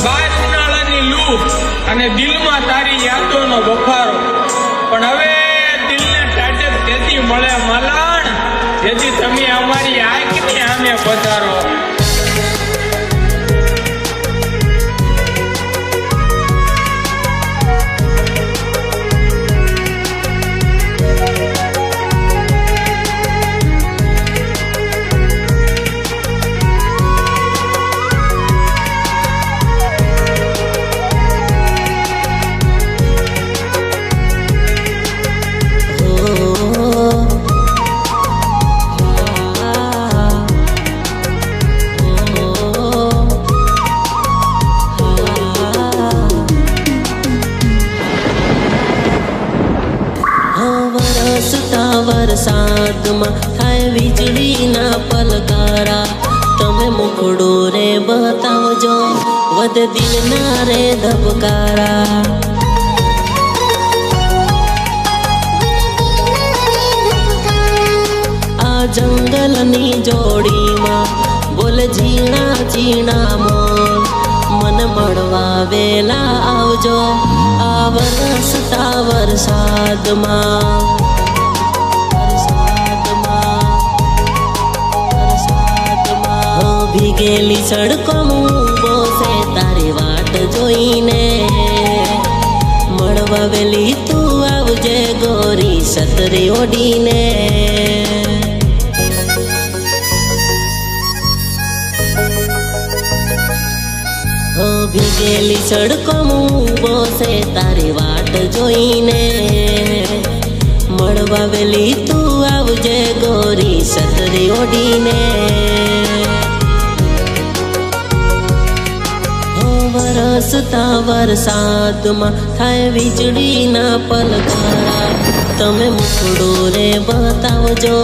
બાર ઉનાળાની લૂ અને દિલમાં તારી યાદોનો બફારો, પણ હવે દિલને ટાટક તેથી મળે મલાણ, જેથી તમે અમારી આંખની સામે પધારો. વરસાદમાં થાય વીજળીના પલકારા, તમે મુખડો રે બતાવજો વધ દિલના રે ધબકારા. આ જંગલની જોડીમાં બોલ ઝીણા ઝીણા મોર, મન મળવા વેલા આવજો આ વરસતા વરસાદમાં. ભીગેલી સડકો ઊભો છે તારી વાટ જોઈને, મળવા વેલી તું આવજે ગોરી સતરી ઓડીને. ભીગેલી સડકો ઊભો છે તારી વાટ જોઈને, મળવા વેલી તું આવજે ગોરી સતરી ઓડીને. વરસતા વરસાદમાં થાય વીજળીના પલકારા, તમે મુખડો રે બતાવજો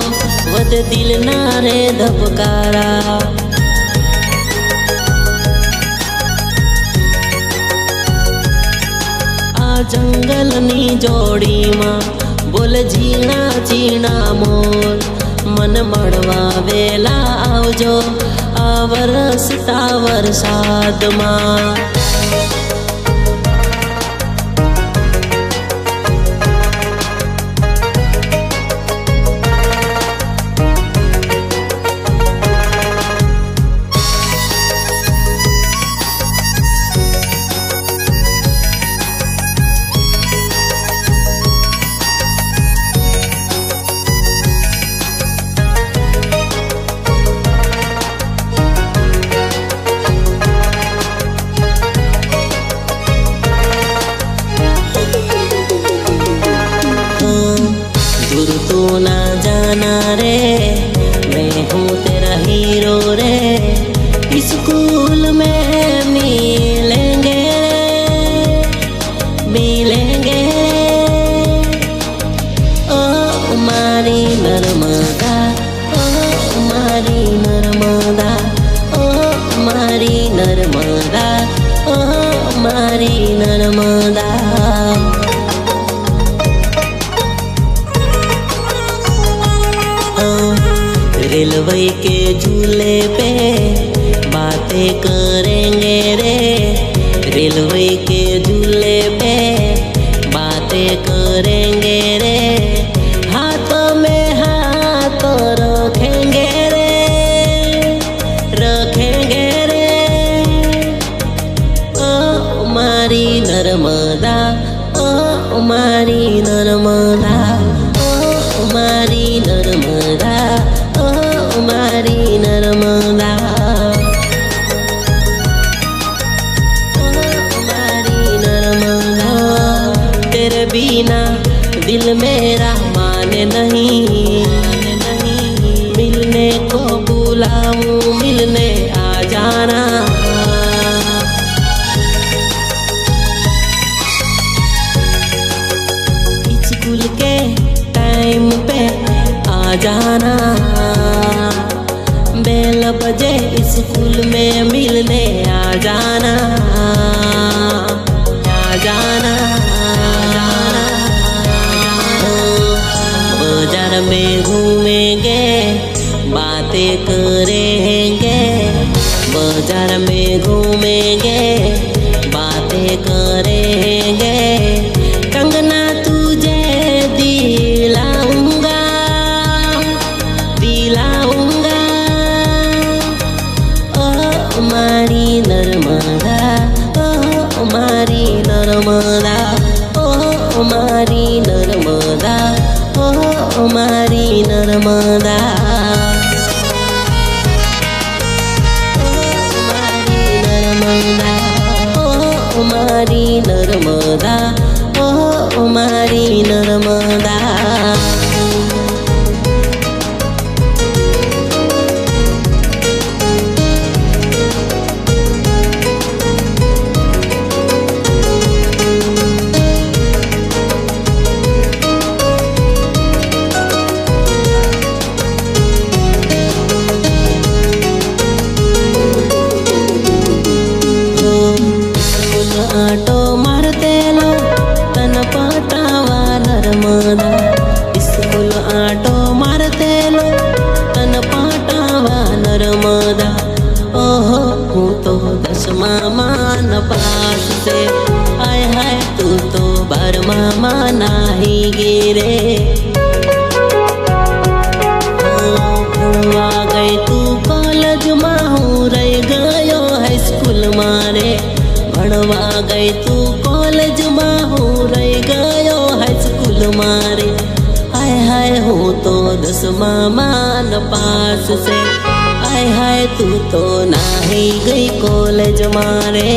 વધ દિલના રે ધબકારા. આ જંગલની જોડીમાં બોલ ઝીણા ઝીણા મોર, મન મળવા વેલા આવજો આ વરસતા વરસાદમાં. दूर तो ना जाना रे, मैं हूँ तेरा हीरो रे, स्कूल में मिलेंगे मिलेंगे. ओ मारी नर्मदा, ओ मारी नर्मदा, ओ मारी नर्मदा, ओ मारी नर्मदा. रेलवे के झूले पे बातें करेंगे रे, रेलवे के झूले पे बातें करेंगे रे, हाथों में हाथों रखेंगे रे, रखेंगे रे. ओ मारी नर्मदा, ओ मारी नर्मदा, ओ मारी नर्मदा, मारी नर्मदा. मारी नर्मदा. तेरे बिना दिल मेरा माने नहीं, मिलने को बुलाऊं मिलने आ जाना. स्कूल के टाइम पे आ जाना, बेल बजे स्कूल में मिलने आ जाना, आ जाना. बाजार में घूमेंगे बातें करेंगे, बाजार में घूमेंगे મારી નર્મદા, ઓ મારી નર્મદા, ઓ મારી નર્મદા, ઓ મારી નર્મદા, ઓ મારી નર્મદા, ઓ મારી નર્મદા. आटो मारते लो तन पटावा नर्मदा, स्कूल आटो मारते लो तन पटावा नर्मदा. ओहो हूँ तो 10मा मान पास से, हाय हाय तू तो 12मा मान ही गिरे. भणवा गई तू कॉलेज में, हूँ रही गयो हाईस्कूल मारे. भणवा गई तू कॉलेज में, हूँ रही गयो हाईस्कूल मारे. हाय हाय हूँ तो 10मा मान पास से, हाय हाय तू तो नाही गई कॉलेज मारे.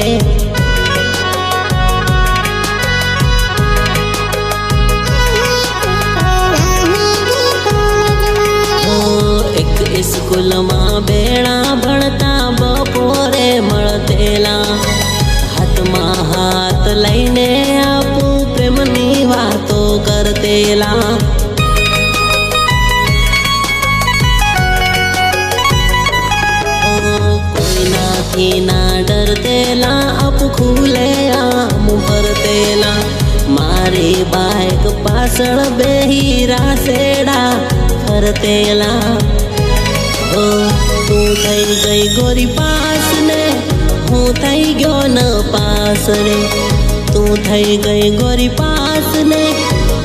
एक स्कूल में बेड़ा भणता बपोरे मळतेला, हाथમાં હાથ લઈને આપું પ્રેમની વાતો કરતેલા. કોઈનાથી ના ડરતેલા, અપ ખુલે આમ ફરતેલા. મારી બાઇક પાછળ બેહી રાસેડા ફરતેલા. તું થઈ ગઈ ગોરી પાસ ને, હું થઈ ગયો ન પાસ રે. તું થઈ ગઈ ગોરી પાસ ને,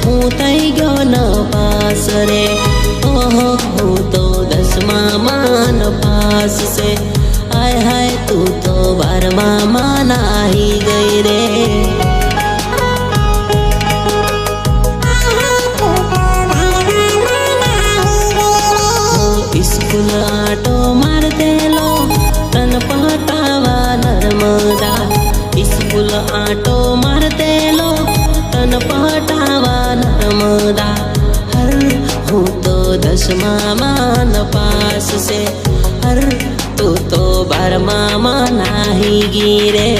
હું થઈ ગયો ન પાસ રે. ઓહો હું તો 10मा मान पास से, हाय हाय तू तो 12मा मान ही गई रे. स्कूल आटो मारते लो तन पटावा नर्मदा, स्कूल आटो मारते लो तन पटावा नर्मदा. हर हूँ तो 10मा मान पास से, हर तू तो 12मा मान ही गिरे.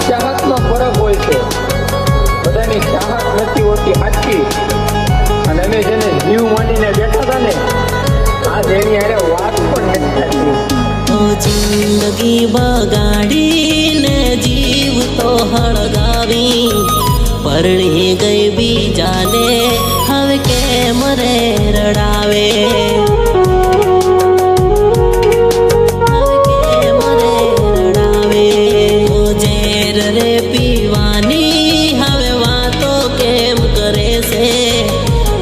ચાહતમાં ફરક હોય છે. બધાની ચાહત નથી હોતી આખી. અને અમે જેને જીવ માંડીને બેઠા હતા ને, આ જેની હારે વાત પણ નથી થતી. ઓ જિંદગી બગાડીને જીવ તો હળગાવી, પરણી ગઈ બીજાને હવે કેમ રે રડાવે. રે પીવાની હવે વાતો કેમ કરે છે,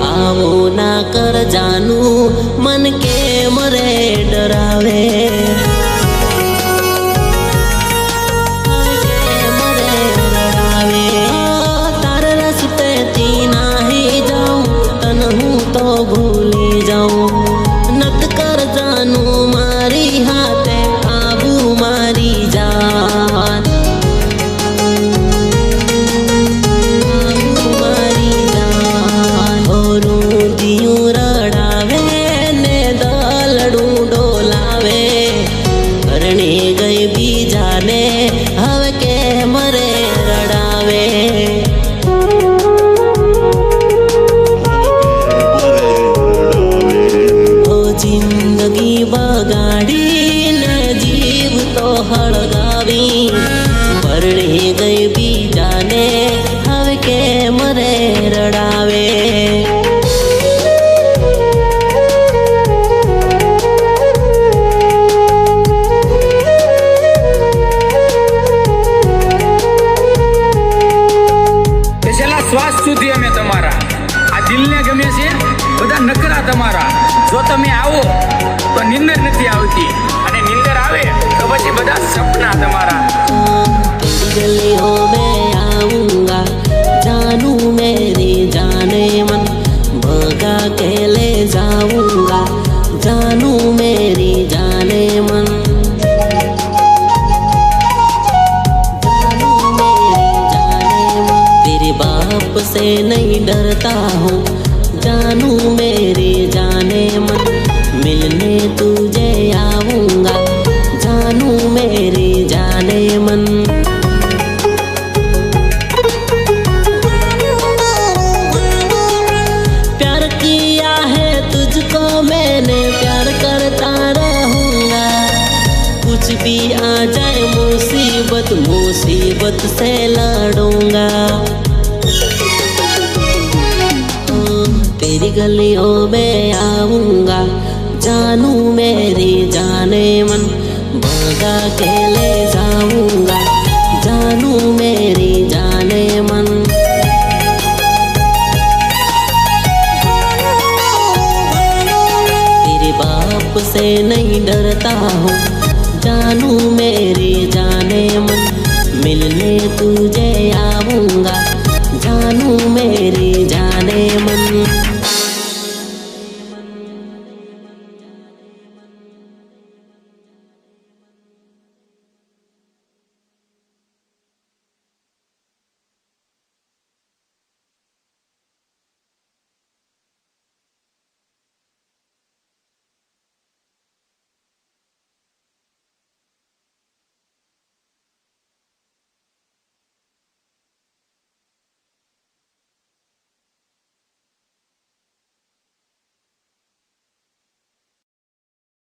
આવું ના કર જાનું મન કેમ રે ડરાવે. કેમ રે ડરાવે. તાર રસ્તેથી નાહી જાઉં, તન હું તો ભૂલી જાઉં. નત કર જાનું મારી હાથે આવું મારી જાન. રડાવે ને દલડું ડોલાવે. વર્ષોથી અમે તમારા આ દિલને ગમે છે બધા નકરા તમારા જો તમે આવો તો નિંદર નથી આવતી અને નિંદર આવે તો પછી બધા સપના તમારા तेरी गलियों में आऊंगा जानू मेरी जाने मन भगा के ले जाऊंगा जानू मेरी जाने मन जानू मेरी जाने मन तेरे बाप से नहीं डरता हूँ जानू मेरी जाने मन मिलने तुझे आऊंगा जानू मेरी जाने मन प्यार किया है तुझको मैंने प्यार करता रहूंगा कुछ भी आ जाए मुसीबत मुसीबत से लड़ूंगा तेरी गलियों में आऊंगा जानू मेरी जाने मन भगा के ले जाऊंगा जानू मेरी जाने मन तेरे बाप से नहीं डरता हूँ जानू